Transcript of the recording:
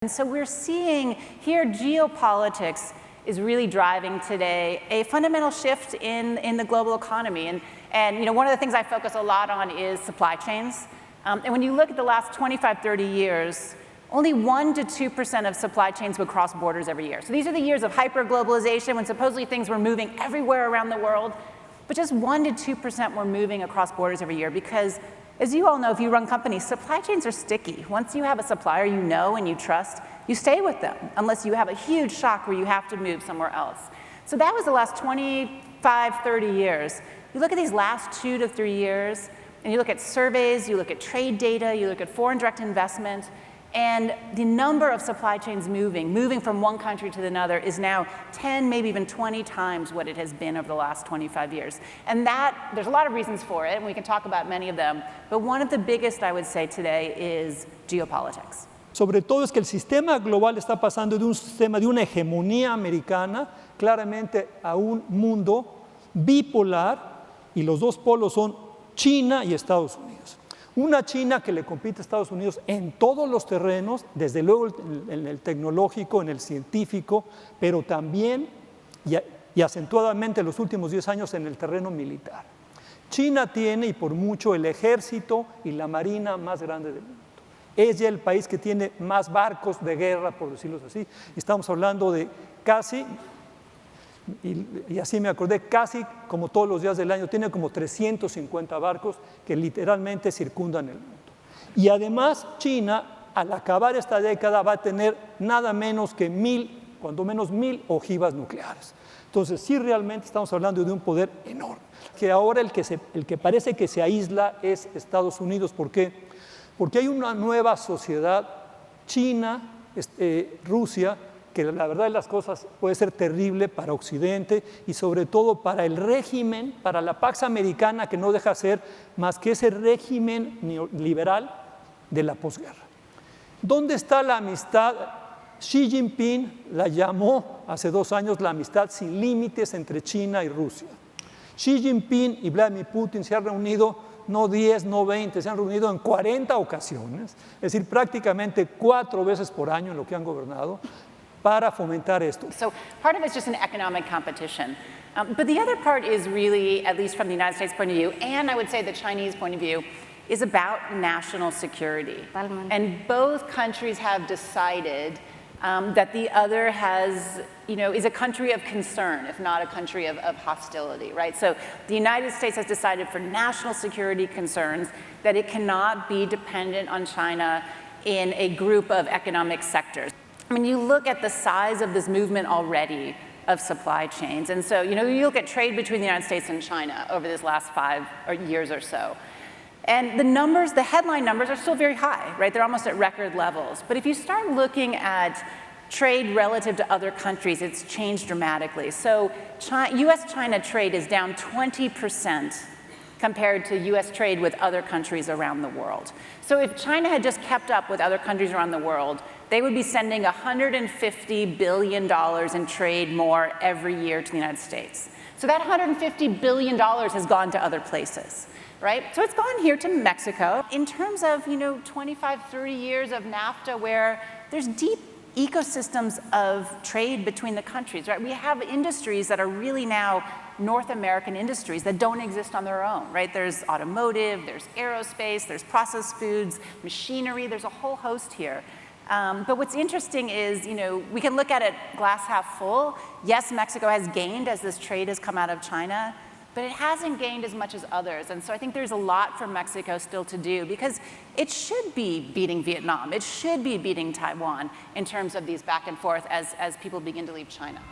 And so we're seeing here geopolitics is really driving today a fundamental shift in the global economy. And one of the things I focus a lot on is supply chains. And when you look at the last 25, 30 years, only 1% to 2% of supply chains would cross borders every year. So these are the years of hyper-globalization when supposedly things were moving everywhere around the world, but just 1% to 2% were moving across borders every year because, as you all know, if you run companies, supply chains are sticky. Once you have a supplier you know and you trust, you stay with them unless you have a huge shock where you have to move somewhere else. So that was the last 25, 30 years. You look at these last 2 to 3 years, and you look at surveys, you look at trade data, you look at foreign direct investment, and the number of supply chains moving from one country to another is now 10, maybe even 20 times what it has been over the last 25 years. And that, there's a lot of reasons for it, and we can talk about many of them, but one of the biggest, I would say today, is geopolitics. Sobre todo es que el sistema global está pasando de un sistema de una hegemonía americana claramente a un mundo bipolar, y los dos polos son China y Estados Unidos. Una China que le compite a Estados Unidos en todos los terrenos, desde luego en el tecnológico, en el científico, pero también y acentuadamente en los últimos 10 años en el terreno militar. China tiene, y por mucho, el ejército y la marina más grande del mundo. Es ya el país que tiene más barcos de guerra, por decirlo así. Estamos hablando de casi, y así me acordé, casi como todos los días del año, tiene como 350 barcos que literalmente circundan el mundo. Y además China, al acabar esta década, va a tener nada menos que 1,000, cuando menos 1,000 ojivas nucleares. Entonces sí, realmente estamos hablando de un poder enorme. Que ahora el que parece que se aísla es Estados Unidos. ¿Por qué? Porque hay una nueva sociedad, China, Rusia, que la verdad de las cosas puede ser terrible para Occidente y sobre todo para el régimen, para la Pax Americana, que no deja ser más que ese régimen neoliberal de la posguerra. ¿Dónde está la amistad? Xi Jinping la llamó hace 2 años la amistad sin límites entre China y Rusia. Xi Jinping y Vladimir Putin se han reunido no 10, no 20, se han reunido en 40 ocasiones, es decir, prácticamente 4 veces por año en lo que han gobernado, para fomentar esto. So part of it's just an economic competition. But the other part is really, at least from the United States point of view, and I would say the Chinese point of view, is about national security. And both countries have decided that the other has, is a country of concern, if not a country of hostility, right? So the United States has decided for national security concerns that it cannot be dependent on China in a group of economic sectors. I mean, you look at the size of this movement already of supply chains. And so, you look at trade between the United States and China over this last 5 years or so. And the numbers, the headline numbers are still very high, right? They're almost at record levels. But if you start looking at trade relative to other countries, it's changed dramatically. So US-China trade is down 20% compared to US trade with other countries around the world. So if China had just kept up with other countries around the world, they would be sending $150 billion in trade more every year to the United States. So that $150 billion has gone to other places, right? So it's gone here to Mexico. In terms of, 25, 30 years of NAFTA where there's deep ecosystems of trade between the countries, right? We have industries that are really now North American industries that don't exist on their own, right? There's automotive, there's aerospace, there's processed foods, machinery, there's a whole host here. But what's interesting is, we can look at it glass half full. Yes, Mexico has gained as this trade has come out of China, but it hasn't gained as much as others. And so I think there's a lot for Mexico still to do because it should be beating Vietnam. It should be beating Taiwan in terms of these back and forth as people begin to leave China.